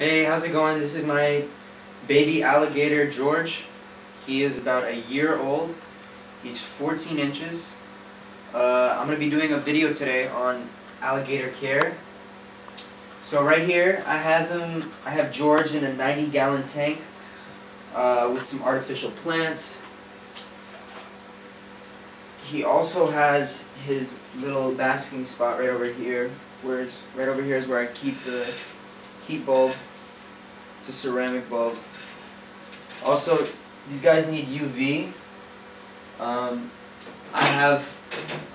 Hey, how's it going? This is my baby alligator, George. He is about a year old. He's 14 inches. I'm going to be doing a video today on alligator care. So right here, I have George in a 90-gallon tank with some artificial plants. He also has his little basking spot right over here, right over here is where I keep the heat bulb. It's a ceramic bulb. Also, these guys need UV. I have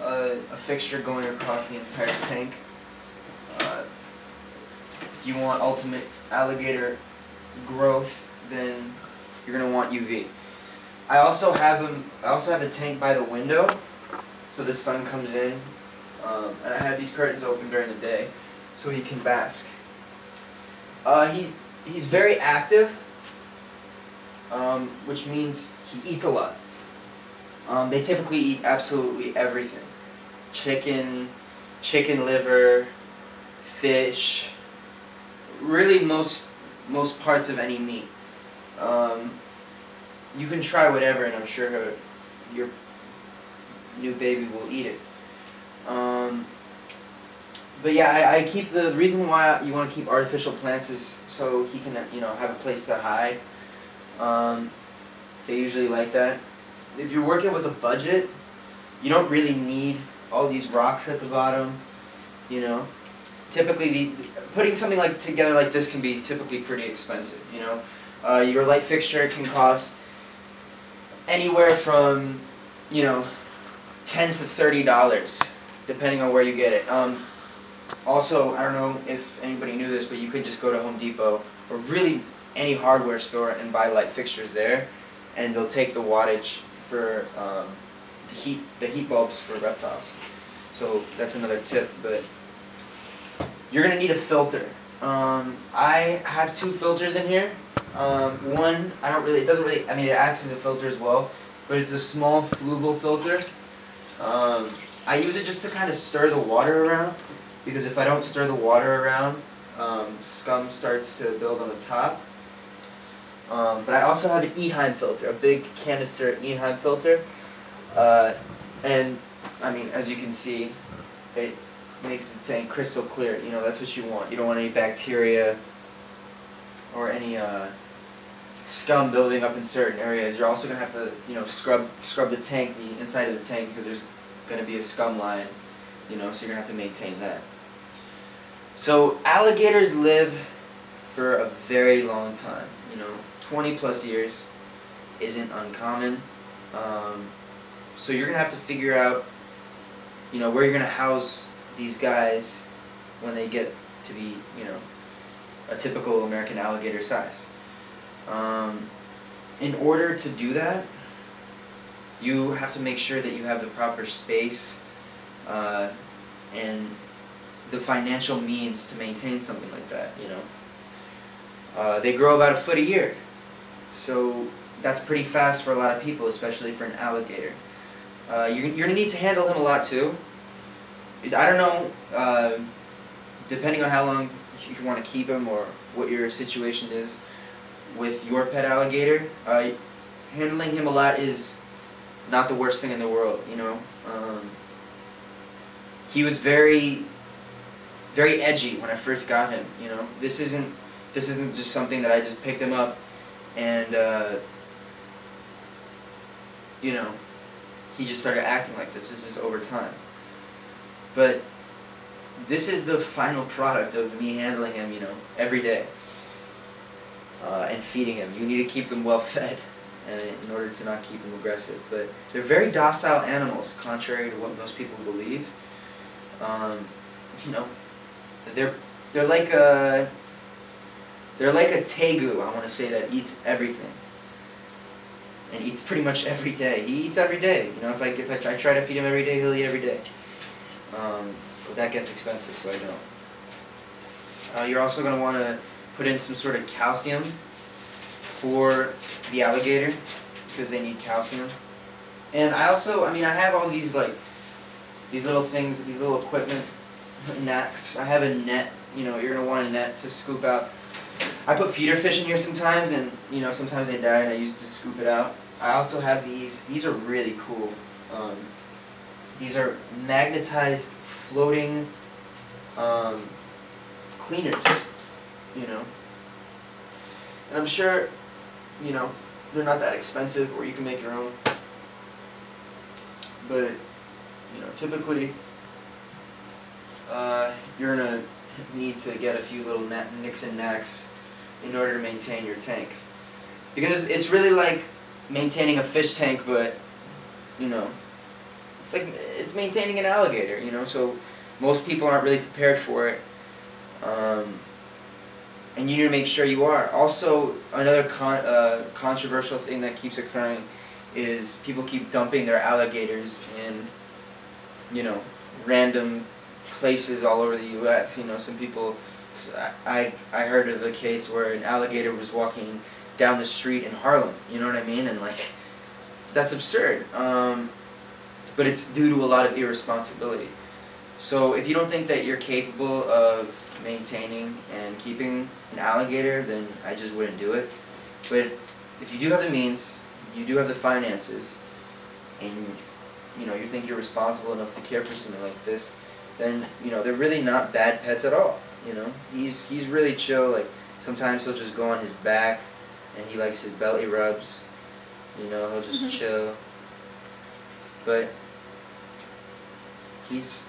a fixture going across the entire tank. If you want ultimate alligator growth, then you're gonna want UV. I also have the tank by the window, so the sun comes in, and I have these curtains open during the day, so he can bask. He's very active, which means he eats a lot. They typically eat absolutely everything. Chicken liver, fish, really most parts of any meat. You can try whatever, and I'm sure your new baby will eat it. But yeah, I keep the reason why you want to keep artificial plants is so he can have a place to hide. They usually like that. If you're working with a budget, you don't really need all these rocks at the bottom. Typically putting something together like this can be typically pretty expensive. Your light fixture can cost anywhere from $10 to $30, depending on where you get it. Also, I don't know if anybody knew this, but you could just go to Home Depot or really any hardware store and buy light fixtures there, and they'll take the wattage for the heat bulbs for reptiles. So that's another tip. But you're gonna need a filter. I have two filters in here. One, it acts as a filter as well, but it's a small fluval filter. I use it just to kind of stir the water around, because if I don't stir the water around, scum starts to build on the top. But I also have an Eheim filter, a big canister Eheim filter, and I mean, as you can see, it makes the tank crystal clear. That's what you want. You don't want any bacteria or any scum building up in certain areas. You're also gonna have to scrub the tank, the inside of the tank, because there's gonna be a scum line. So you're gonna have to maintain that. So alligators live for a very long time. 20 plus years isn't uncommon. So you're gonna have to figure out where you're gonna house these guys when they get to be a typical American alligator size. In order to do that, you have to make sure that you have the proper space and the financial means to maintain something like that. They grow about a foot a year, so that's pretty fast for a lot of people, especially for an alligator. You're gonna need to handle him a lot too. I don't know, depending on how long you want to keep him or what your situation is with your pet alligator, handling him a lot is not the worst thing in the world. He was very edgy when I first got him. This isn't just something that I just picked him up and he just started acting like this. This is over time. But this is the final product of me handling him, every day, and feeding him. You need to keep them well fed in order to not keep them aggressive. But they're very docile animals, contrary to what most people believe. They're like a tegu, I want to say, that eats everything and eats pretty much every day. He eats every day. If I try to feed him every day, he'll eat every day. But that gets expensive, so I don't. You're also going to want to put in some sort of calcium for the alligator, because they need calcium. And I have all these little things, these little equipment nets. I have a net. You're going to want a net to scoop out I put feeder fish in here sometimes, and you know, sometimes they die, and I use it to scoop it out. I also have these. These are really cool. These are magnetized floating cleaners. You know, and I'm sure, you know, they're not that expensive, or you can make your own. But you know, typically, you're gonna need to get a few little nicks and knacks in order to maintain your tank, because it's really like maintaining a fish tank, but you know, it's maintaining an alligator, you know. So most people aren't really prepared for it, and you need to make sure you are. Also, another controversial thing that keeps occurring is people keep dumping their alligators in, you know, random places all over the U.S. You know, some people. I heard of a case where an alligator was walking down the street in Harlem. You know what I mean? And like, that's absurd. But it's due to a lot of irresponsibility. So if you don't think that you're capable of maintaining and keeping an alligator, then I just wouldn't do it. But if you do have the means, you do have the finances, and you know, you think you're responsible enough to care for something like this, then you know, they're really not bad pets at all. You know, he's really chill. Like, sometimes he'll just go on his back, and he likes his belly rubs. You know, he'll just chill. But he's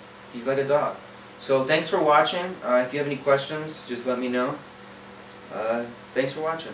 like a dog. So thanks for watching. If you have any questions, just let me know. Thanks for watching.